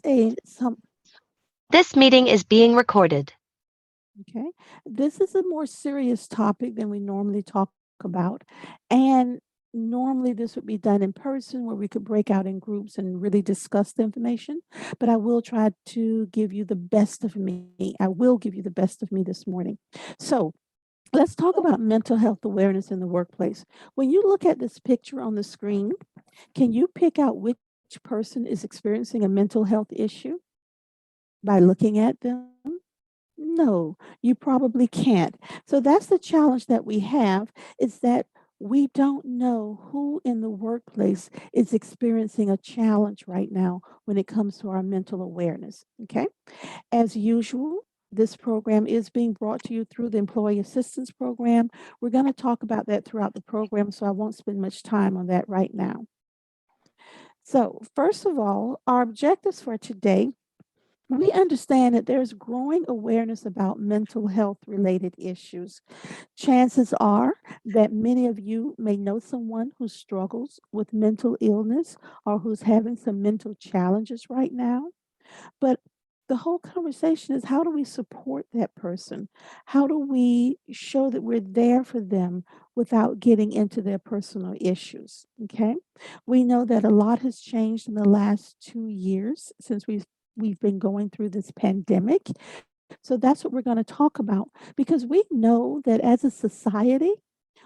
a some This meeting is being recorded. Okay. This is a more serious topic than we normally talk about. And normally this would be done in person where we could break out in groups and really discuss the information. But I will try to give you the best of me. I will give you the best of me this morning. So let's talk about mental health awareness in the workplace. When you look at this picture on the screen, can you pick out which person is experiencing a mental health issue by looking at them? No, you probably can't. So that's the challenge that we have is that we don't know who in the workplace is experiencing a challenge right now when it comes to our mental awareness. Okay. As usual, this program is being brought to you through the Employee Assistance Program. We're going to talk about that throughout the program, so I won't spend much time on that right now. So, first of all, our objectives for today, we understand that there's growing awareness about mental health related issues. Chances are that many of you may know someone who struggles with mental illness or who's having some mental challenges right now. But the whole conversation is, how do we support that person? How do we show that we're there for them without getting into their personal issues? Okay. We know that a lot has changed in the last 2 years since we've been going through this pandemic. So that's what we're going to talk about because we know that as a society,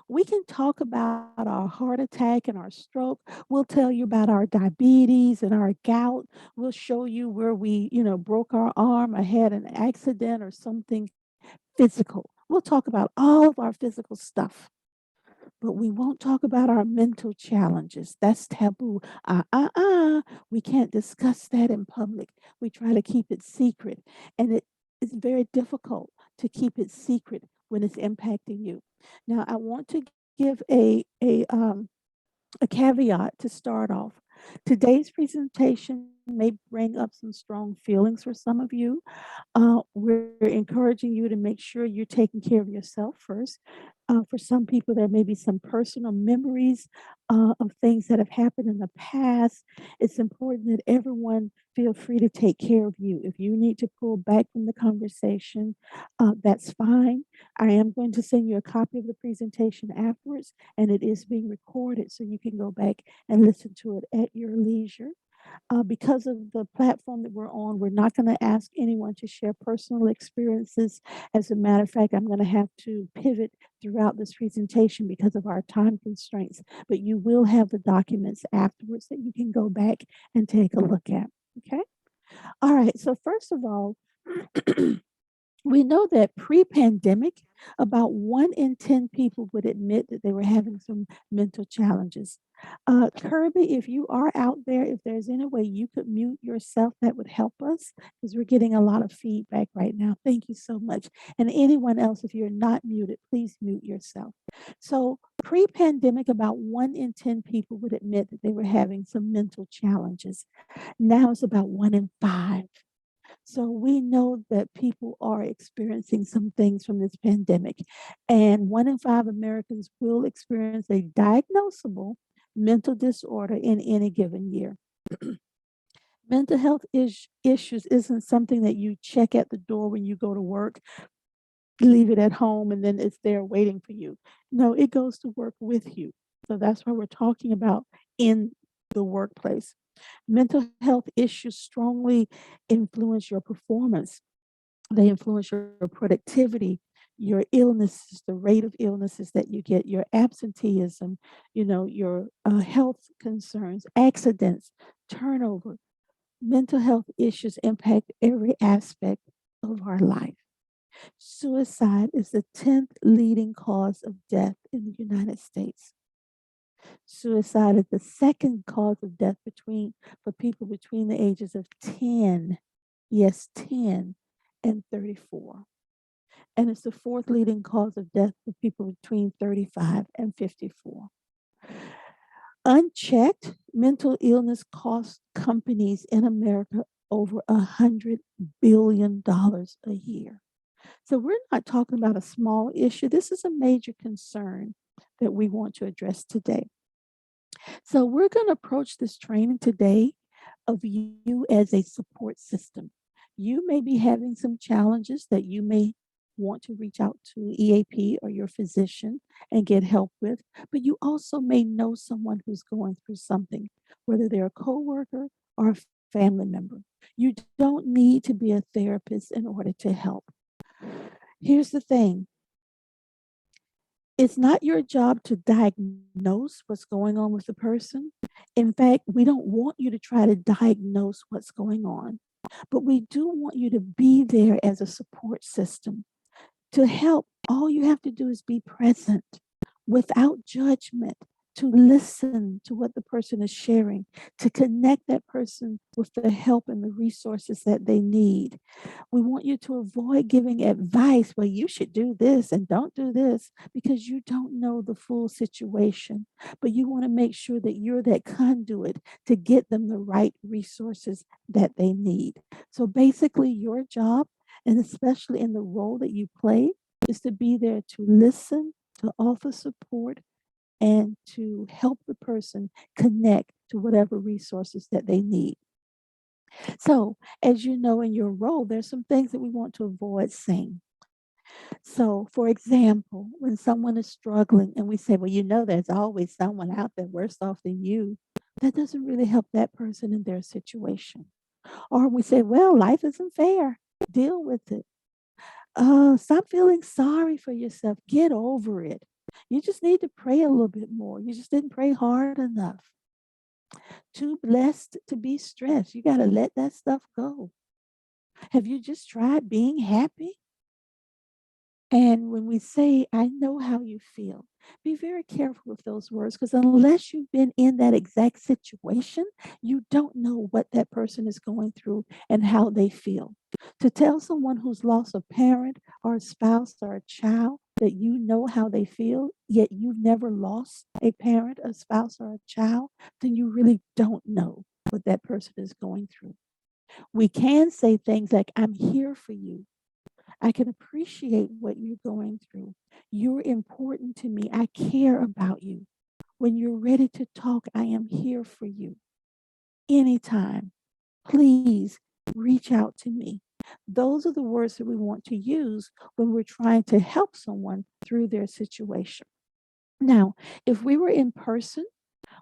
we can talk about our heart attack and our stroke. We'll tell you about our diabetes and our gout. We'll show you where we, broke our arm or had an accident or something physical. We'll talk about all of our physical stuff, but we won't talk about our mental challenges. That's taboo. We can't discuss that in public. We try to keep it secret. And it is very difficult to keep it secret when it's impacting you. Now, I want to give a caveat to start off. Today's presentation may bring up some strong feelings for some of you. We're encouraging you to make sure you're taking care of yourself first. For some people, there may be some personal memories of things that have happened in the past. It's important that everyone feel free to take care of you. If you need to pull back from the conversation, that's fine. I am going to send you a copy of the presentation afterwards, and it is being recorded so you can go back and listen to it at your leisure. Because of the platform that we're on, we're not going to ask anyone to share personal experiences. As a matter of fact, I'm going to have to pivot throughout this presentation because of our time constraints, but you will have the documents afterwards that you can go back and take a look at. Okay. All right. So, first of all, we know that pre-pandemic, about 1 in 10 people would admit that they were having some mental challenges. Kirby, if you are out there, if there's any way you could mute yourself, that would help us because we're getting a lot of feedback right now. Thank you so much. And anyone else, if you're not muted, please mute yourself. So, pre-pandemic, about 1 in 10 people would admit that they were having some mental challenges. Now it's about 1 in 5. So we know that people are experiencing some things from this pandemic, and 1 in 5 Americans will experience a diagnosable mental disorder in any given year. Mental health issues isn't something that you check at the door when you go to work, leave it at home, and then it's there waiting for you. No, it goes to work with you. So that's why we're talking about in the workplace. Mental health issues strongly influence your performance. They influence your productivity, your illnesses, the rate of illnesses that you get, your absenteeism, your health concerns, accidents, turnover. Mental health issues impact every aspect of our life. Suicide is the 10th leading cause of death in the United States. Suicide is the second cause of death for people between the ages of 10, yes, 10 and 34. And it's the fourth leading cause of death for people between 35 and 54. Unchecked, mental illness costs companies in America over $100 billion a year. So we're not talking about a small issue. This is a major concern that we want to address today. So we're going to approach this training today of you as a support system. You may be having some challenges that you may want to reach out to EAP or your physician and get help with, but you also may know someone who's going through something, whether they're a coworker or a family member. You don't need to be a therapist in order to help. Here's the thing, it's not your job to diagnose what's going on with the person. In fact, we don't want you to try to diagnose what's going on, but we do want you to be there as a support system to help. All you have to do is be present without judgment, to listen to what the person is sharing, to connect that person with the help and the resources that they need. We want you to avoid giving advice, well, you should do this and don't do this, because you don't know the full situation. But you want to make sure that you're that conduit to get them the right resources that they need. So basically, your job, and especially in the role that you play, is to be there to listen, to offer support, and to help the person connect to whatever resources that they need. So, as you know, in your role, there's some things that we want to avoid saying. So, for example, when someone is struggling and we say, well, you know, there's always someone out there worse off than you, that doesn't really help that person in their situation. Or we say, well, life isn't fair, deal with it. Stop feeling sorry for yourself, get over it. You just need to pray a little bit more. You just didn't pray hard enough. Too blessed to be stressed. You got to let that stuff go. Have you just tried being happy? And when we say, I know how you feel, be very careful with those words, because unless you've been in that exact situation, you don't know what that person is going through and how they feel. To tell someone who's lost a parent or a spouse or a child that you know how they feel, yet you've never lost a parent, a spouse, or a child, then you really don't know what that person is going through. We can say things like, I'm here for you. I can appreciate what you're going through. You're important to me. I care about you. When you're ready to talk, I am here for you. Anytime, please reach out to me. Those are the words that we want to use when we're trying to help someone through their situation. Now, if we were in person,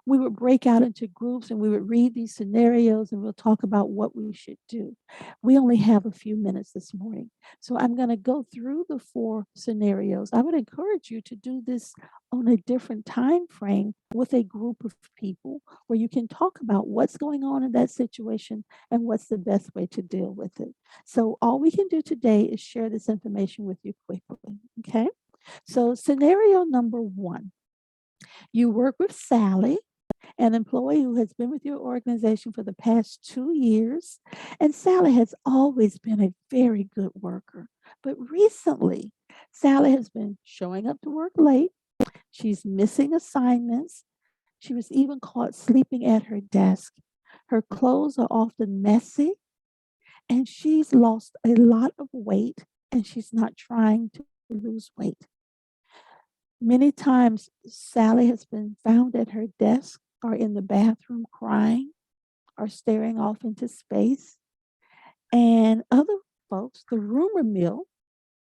we would break out into groups and we would read these scenarios and we'll talk about what we should do. We only have a few minutes this morning. So I'm going to go through the four scenarios. I would encourage you to do this on a different time frame with a group of people where you can talk about what's going on in that situation and what's the best way to deal with it. So all we can do today is share this information with you quickly. Okay. So scenario number one, you work with Sally, an employee who has been with your organization for the past 2 years. And Sally has always been a very good worker. But recently, Sally has been showing up to work late. She's missing assignments. She was even caught sleeping at her desk. Her clothes are often messy, and she's lost a lot of weight, and she's not trying to lose weight. Many times, Sally has been found at her desk or in the bathroom crying or staring off into space. And other folks, the rumor mill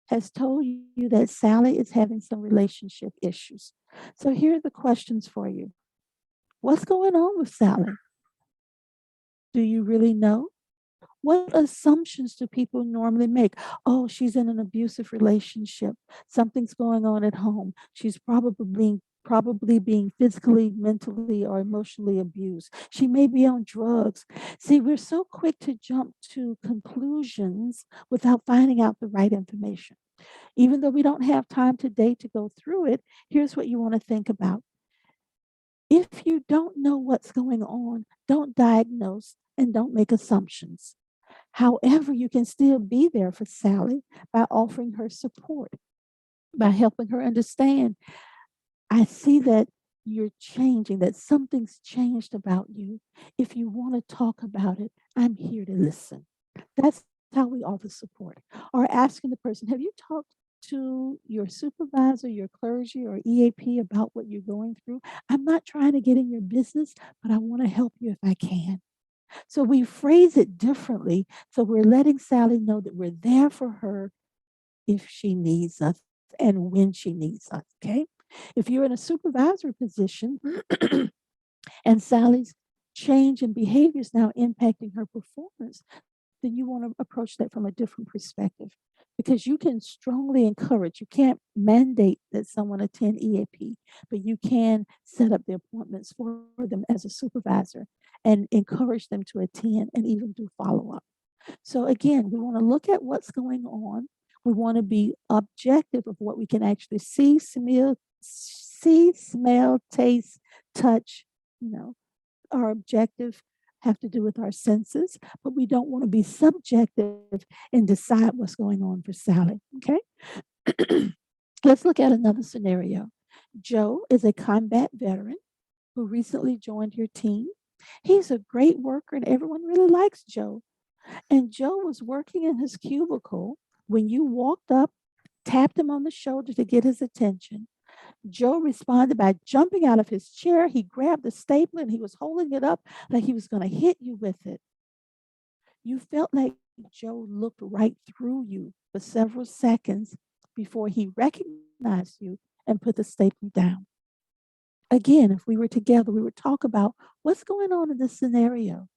has told you that Sally is having some relationship issues. So here are the questions for you. What's going on with Sally? Do you really know? What assumptions do people normally make? Oh, she's in an abusive relationship. Something's going on at home. She's probably being physically, mentally, or emotionally abused. She may be on drugs. See, we're so quick to jump to conclusions without finding out the right information. Even though we don't have time today to go through it, here's what you want to think about. If you don't know what's going on, don't diagnose and don't make assumptions. However, you can still be there for Sally by offering her support, by helping her understand. I see that you're changing, that something's changed about you. If you want to talk about it, I'm here to listen. That's how we offer support. Or asking the person, have you talked to your supervisor, your clergy, or EAP about what you're going through? I'm not trying to get in your business, but I want to help you if I can. So we phrase it differently. So we're letting Sally know that we're there for her if she needs us and when she needs us. Okay. If you're in a supervisory position and Sally's change in behavior is now impacting her performance, then you want to approach that from a different perspective because you can strongly encourage. You can't mandate that someone attend EAP, but you can set up the appointments for them as a supervisor and encourage them to attend and even do follow up. So again, we want to look at what's going on. We want to be objective of what we can actually see, smell, taste, touch. You know, our objective have to do with our senses, but we don't want to be subjective and decide what's going on for Sally. Okay. Let's look at another scenario. Joe is a combat veteran who recently joined your team. He's a great worker and everyone really likes Joe. And Joe was working in his cubicle when you walked up, tapped him on the shoulder to get his attention. Joe responded by jumping out of his chair. He grabbed the stapler and he was holding it up like he was going to hit you with it. You felt like Joe looked right through you for several seconds before he recognized you and put the stapler down. Again, if we were together, we would talk about what's going on in this scenario.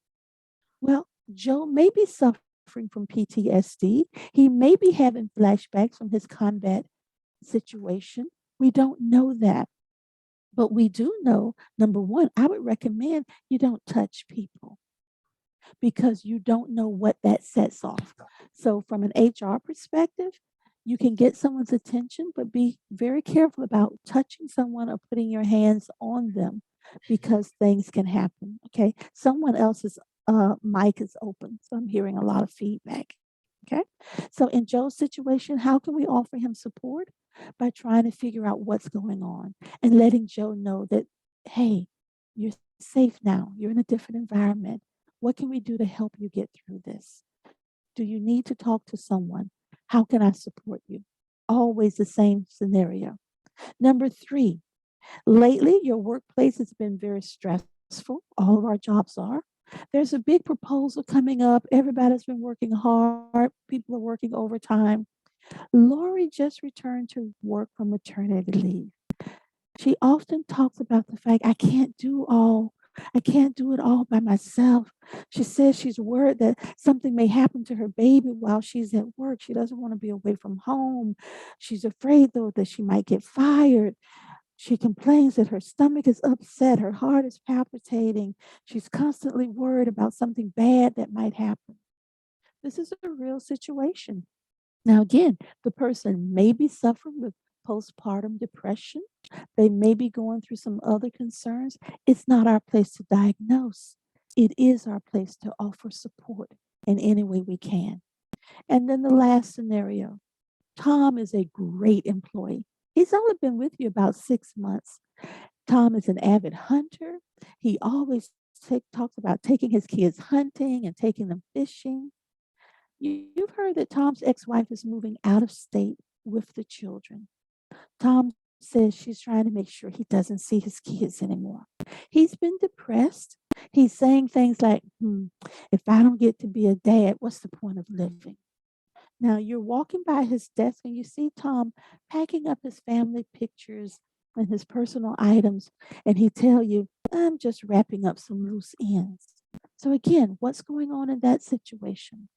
Well, Joe may be suffering from PTSD. He may be having flashbacks from his combat situation. We don't know that. But we do know, number one, I would recommend you don't touch people because you don't know what that sets off. So, from an HR perspective, you can get someone's attention, but be very careful about touching someone or putting your hands on them because things can happen. Okay. Someone else's mic is open. So, I'm hearing a lot of feedback. Okay. So, in Joe's situation, how can we offer him support? By trying to figure out what's going on and letting Joe know that, hey, you're safe now. You're in a different environment. What can we do to help you get through this? Do you need to talk to someone? How can I support you? Always the same scenario. Number three, lately your workplace has been very stressful. All of our jobs are. There's a big proposal coming up. Everybody's been working hard. People are working overtime. Laurie just returned to work from maternity leave. She often talks about the fact I can't do it all by myself. She says she's worried that something may happen to her baby while she's at work. She doesn't want to be away from home. She's afraid though that she might get fired. She complains that her stomach is upset, her heart is palpitating. She's constantly worried about something bad that might happen. This is a real situation. Now, again, the person may be suffering with postpartum depression. They may be going through some other concerns. It's not our place to diagnose, it is our place to offer support in any way we can. And then the last scenario, Tom is a great employee. He's only been with you about 6 months. Tom is an avid hunter. He always talks about taking his kids hunting and taking them fishing. You've heard that Tom's ex wife is moving out of state with the children. Tom says she's trying to make sure he doesn't see his kids anymore. He's been depressed. He's saying things like, if I don't get to be a dad, what's the point of living? Now you're walking by his desk and you see Tom packing up his family pictures and his personal items, and he tell you, I'm just wrapping up some loose ends. So again, what's going on in that situation?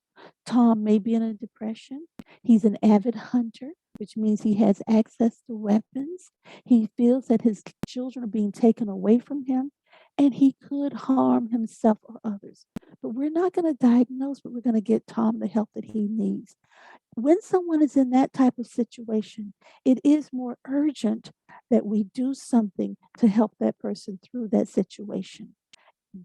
Tom may be in a depression. He's an avid hunter, which means he has access to weapons. He feels that his children are being taken away from him, and he could harm himself or others. But we're not going to diagnose, but we're going to get Tom the help that he needs. When someone is in that type of situation, it is more urgent that we do something to help that person through that situation.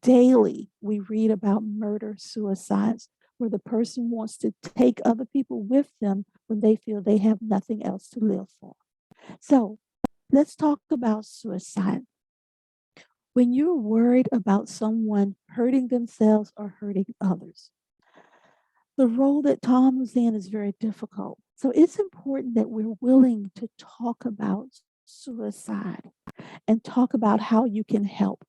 Daily, we read about murder suicides where the person wants to take other people with them when they feel they have nothing else to live for. So let's talk about suicide. When you're worried about someone hurting themselves or hurting others, the role that Tom was in is very difficult. So it's important that we're willing to talk about suicide and talk about how you can help.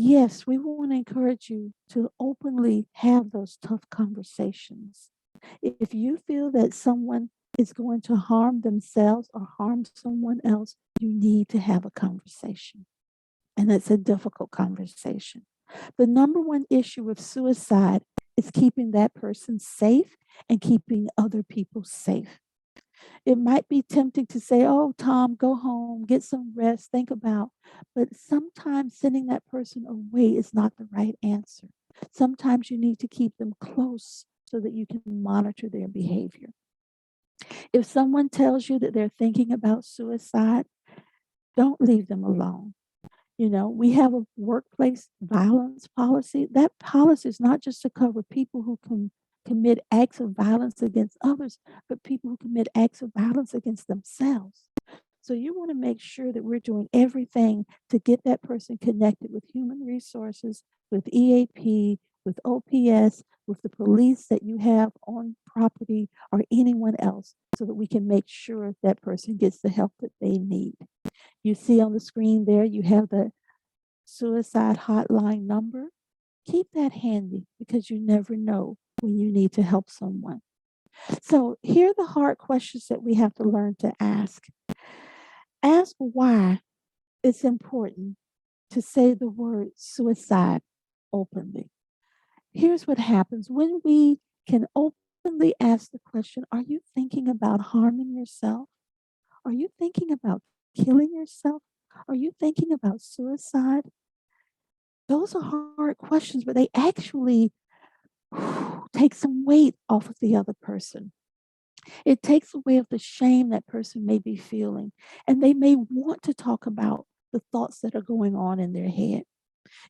Yes, we want to encourage you to openly have those tough conversations. If you feel that someone is going to harm themselves or harm someone else, you need to have a conversation. And it's a difficult conversation. The number one issue with suicide is keeping that person safe and keeping other people safe. It might be tempting to say, oh, Tom, go home, get some rest, think about. But sometimes sending that person away is not the right answer. Sometimes you need to keep them close so that you can monitor their behavior. If someone tells you that they're thinking about suicide, don't leave them alone. We have a workplace violence policy. That policy is not just to cover people who can commit acts of violence against others, but people who commit acts of violence against themselves. So you want to make sure that we're doing everything to get that person connected with human resources, with EAP, with OPS, with the police that you have on property or anyone else so that we can make sure that person gets the help that they need. You see on the screen there, you have the suicide hotline number. Keep that handy because you never know when you need to help someone. So, here are the hard questions that we have to learn to ask. Ask why it's important to say the word suicide openly. Here's what happens when we can openly ask the question, are you thinking about harming yourself? Are you thinking about killing yourself? Are you thinking about suicide? Those are hard questions, but they actually take some weight off of the other person. It takes away of the shame that person may be feeling, and they may want to talk about the thoughts that are going on in their head.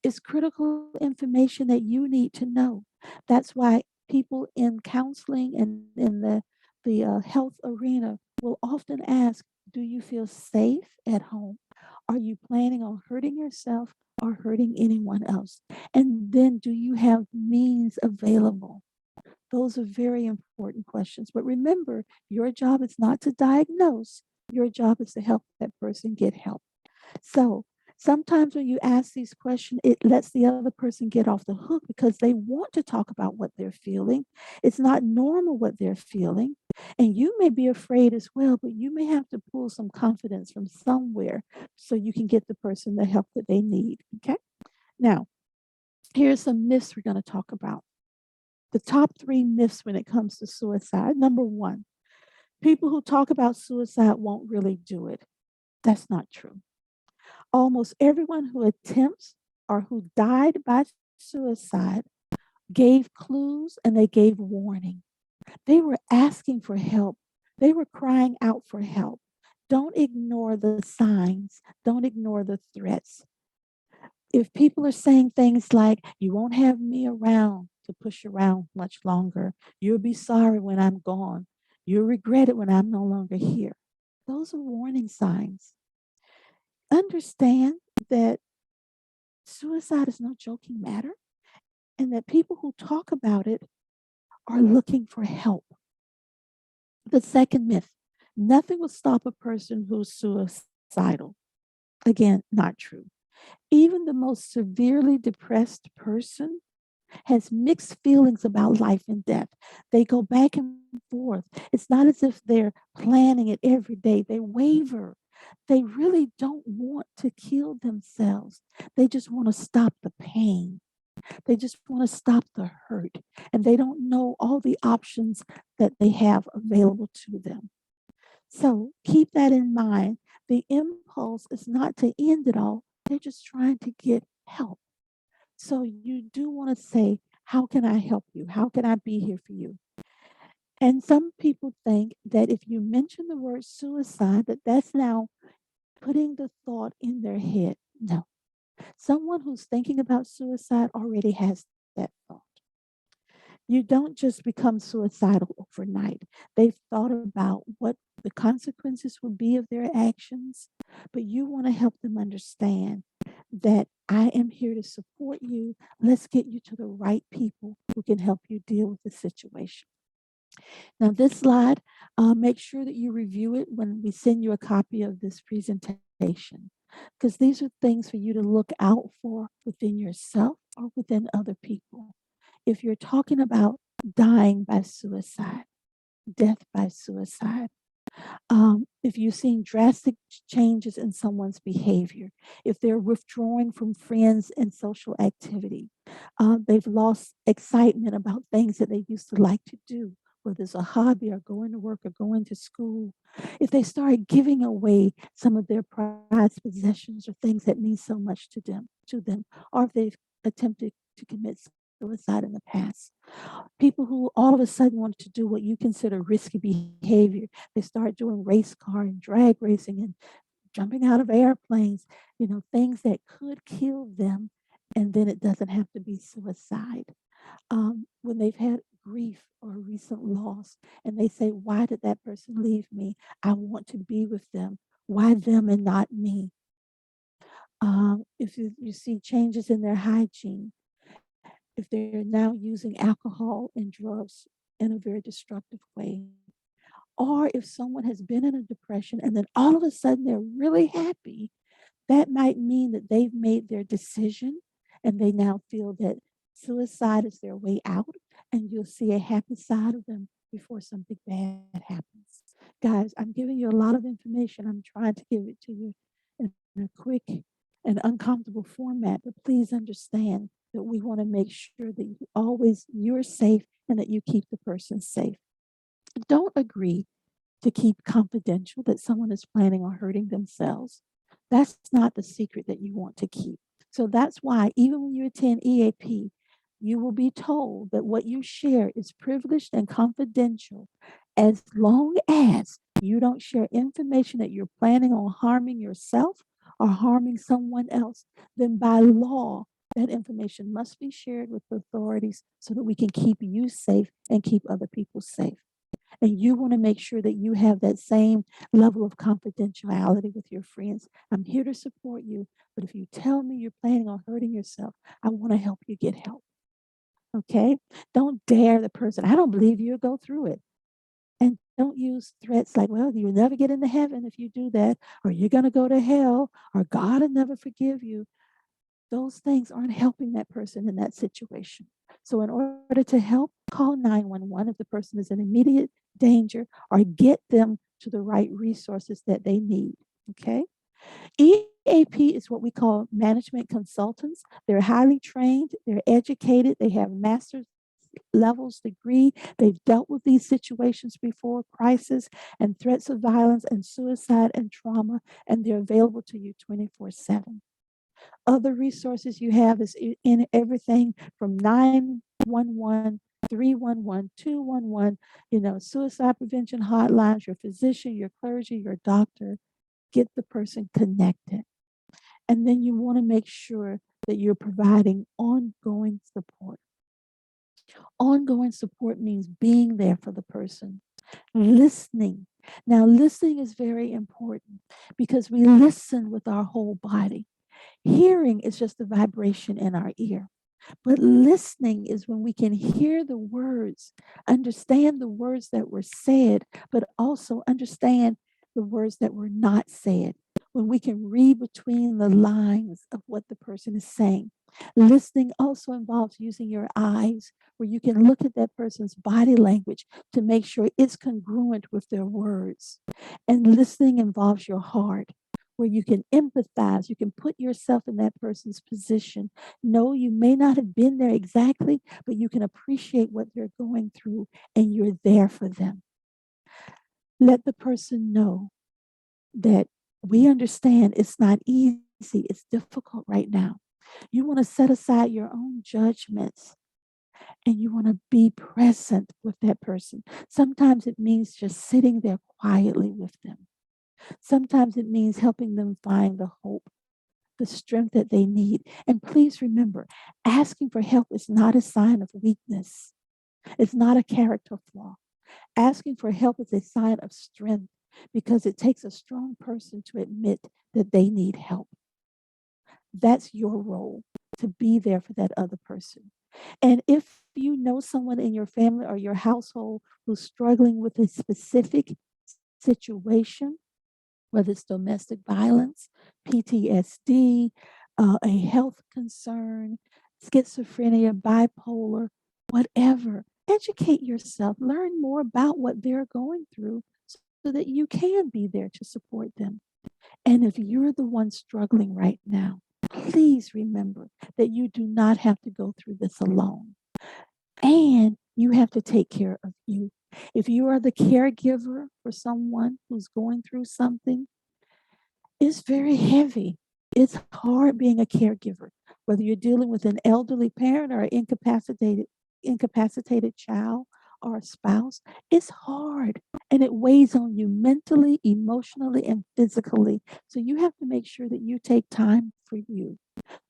It's critical information that you need to know. That's why people in counseling and in the health arena will often ask, "Do you feel safe at home? Are you planning on hurting yourself or hurting anyone else? And then, do you have means available?" Those are very important questions. But remember, your job is not to diagnose. Your job is to help that person get help. So sometimes when you ask these questions, it lets the other person get off the hook because they want to talk about what they're feeling. It's not normal what they're feeling. And you may be afraid as well, but you may have to pull some confidence from somewhere so you can get the person the help that they need. Okay. Now, here's some myths we're going to talk about. The top three myths when it comes to suicide. Number one, people who talk about suicide won't really do it. That's not true. Almost everyone who attempts or who died by suicide gave clues and they gave warning. They were asking for help. They were crying out for help. Don't ignore the signs. Don't ignore the threats. If people are saying things like, you won't have me around to push around much longer, you'll be sorry when I'm gone, you'll regret it when I'm no longer here. Those are warning signs. Understand that suicide is no joking matter and that people who talk about it are looking for help. The second myth, nothing will stop a person who's suicidal. Again, not true. Even the most severely depressed person has mixed feelings about life and death. They go back and forth. It's not as if they're planning it every day. They waver. They really don't want to kill themselves. They just want to stop the pain. They just want to stop the hurt. And they don't know all the options that they have available to them. So keep that in mind. The impulse is not to end it all, they're just trying to get help. So you do want to say, how can I help you? How can I be here for you? And some people think that if you mention the word suicide, that that's now putting the thought in their head. No. Someone who's thinking about suicide already has that thought. You don't just become suicidal overnight. They've thought about what the consequences will be of their actions, but you want to help them understand that I am here to support you. Let's get you to the right people who can help you deal with the situation. Now, this slide, make sure that you review it when we send you a copy of this presentation. because these are things for you to look out for within yourself or within other people. If you're talking about dying by suicide, death by suicide, if you've seen drastic changes in someone's behavior, if they're withdrawing from friends and social activity, they've lost excitement about things that they used to like to do, whether it's a hobby or going to work or going to school, if they start giving away some of their prized possessions or things that mean so much to them, or if they've attempted to commit suicide in the past, people who all of a sudden want to do what you consider risky behavior. They start doing race car and drag racing and jumping out of airplanes, things that could kill them. And then it doesn't have to be suicide. When they've had grief or recent loss and they say, why did that person leave me? I want to be with them. Why them and not me? If you see changes in their hygiene, if they're now using alcohol and drugs in a very destructive way, or if someone has been in a depression and then all of a sudden they're really happy, that might mean that they've made their decision and they now feel that suicide is their way out, and you'll see a happy side of them before something bad happens. Guys, I'm giving you a lot of information. I'm trying to give it to you in a quick and uncomfortable format, but please understand that we want to make sure that you're safe and that you keep the person safe. Don't agree to keep confidential that someone is planning on hurting themselves. That's not the secret that you want to keep. So that's why, even when you attend EAP, you will be told that what you share is privileged and confidential as long as you don't share information that you're planning on harming yourself or harming someone else. Then, by law, that information must be shared with the authorities so that we can keep you safe and keep other people safe. And you want to make sure that you have that same level of confidentiality with your friends. I'm here to support you, but if you tell me you're planning on hurting yourself, I want to help you get help. Okay? Don't dare the person. I don't believe you'll go through it. And don't use threats like, well, you'll never get into heaven if you do that, or you're going to go to hell, or God will never forgive you. Those things aren't helping that person in that situation. So, in order to help, call 911 if the person is in immediate danger, or get them to the right resources that they need. Okay. EAP is what we call management consultants. They're highly trained, they're educated, they have master's levels degree. They've dealt with these situations before, crisis and threats of violence and suicide and trauma, and they're available to you 24/7. Other resources you have is in everything from 911, 311, 211, suicide prevention hotlines, your physician, your clergy, your doctor. Get the person connected. And then you want to make sure that you're providing ongoing support. Ongoing support means being there for the person, listening. Now, listening is very important because we listen with our whole body. Hearing is just a vibration in our ear. But listening is when we can hear the words, understand the words that were said, but also understand the words that were not said. When we can read between the lines of what the person is saying. Listening also involves using your eyes, where you can look at that person's body language to make sure it's congruent with their words. And listening involves your heart, where you can empathize, you can put yourself in that person's position. No, you may not have been there exactly, but you can appreciate what they're going through and you're there for them. Let the person know that we understand it's not easy, it's difficult right now. You want to set aside your own judgments and you want to be present with that person. Sometimes it means just sitting there quietly with them. Sometimes it means helping them find the hope, the strength that they need. And please remember, asking for help is not a sign of weakness, it's not a character flaw. Asking for help is a sign of strength because it takes a strong person to admit that they need help. That's your role, to be there for that other person. And if you know someone in your family or your household who's struggling with a specific situation, whether it's domestic violence, PTSD, a health concern, schizophrenia, bipolar, whatever. Educate yourself, learn more about what they're going through so that you can be there to support them. And if you're the one struggling right now, please remember that you do not have to go through this alone. And you have to take care of you. If you are the caregiver for someone who's going through something, it's very heavy. It's hard being a caregiver, whether you're dealing with an elderly parent or an incapacitated child or a spouse. It's hard and it weighs on you mentally, emotionally, and physically. So you have to make sure that you take time for you.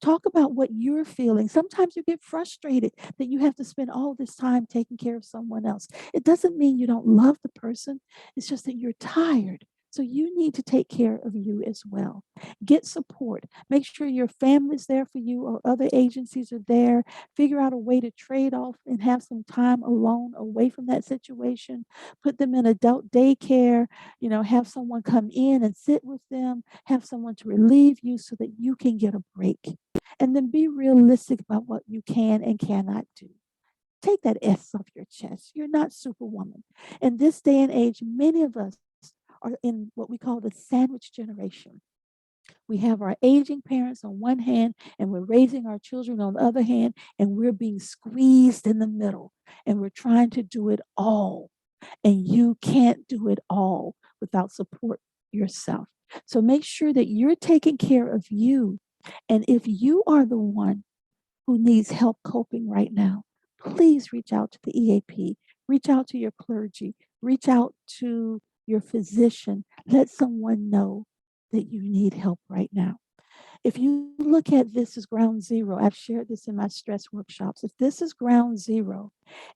Talk about what you're feeling. Sometimes you get frustrated that you have to spend all this time taking care of someone else. It doesn't mean you don't love the person, it's just that you're tired. So you need to take care of you as well. Get support. Make sure your family's there for you or other agencies are there. Figure out a way to trade off and have some time alone away from that situation. Put them in adult daycare, have someone come in and sit with them, have someone to relieve you so that you can get a break. And then be realistic about what you can and cannot do. Take that S off your chest. You're not superwoman. In this day and age, many of us are in what we call the sandwich generation. We have our aging parents on one hand, and we're raising our children on the other hand, and we're being squeezed in the middle, and we're trying to do it all. And you can't do it all without support yourself. So make sure that you're taking care of you. And if you are the one who needs help coping right now, please reach out to the EAP, reach out to your clergy, reach out to your physician. Let someone know that you need help right now. If you look at this as ground zero, I've shared this in my stress workshops. If this is ground zero,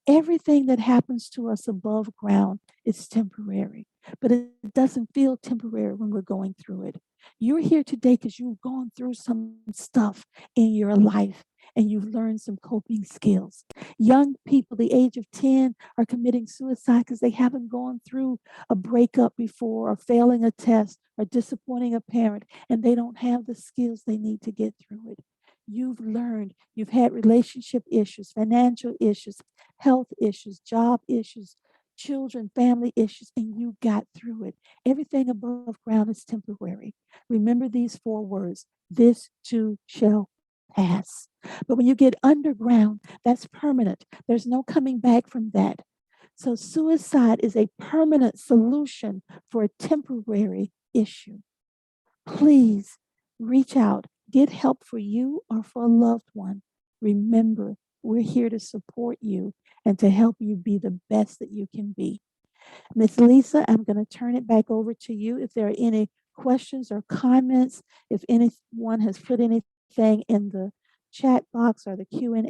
everything that happens to us above ground is temporary, but it doesn't feel temporary when we're going through it. You're here today because you've gone through some stuff in your life and you've learned some coping skills. Young people, the age of 10, are committing suicide because they haven't gone through a breakup before or failing a test or disappointing a parent and they don't have the skills they need to get through it. You've learned, you've had relationship issues, financial issues, health issues, job issues, children, family issues, and you got through it. Everything above ground is temporary. Remember these four words: this too shall pass. But when you get underground, that's permanent. There's no coming back from that. So suicide is a permanent solution for a temporary issue. Please reach out, get help for you or for a loved one. Remember, we're here to support you and to help you be the best that you can be. Miss Lisa, I'm going to turn it back over to you. If there are any questions or comments, if anyone has put anything in the chat box or the Q&A,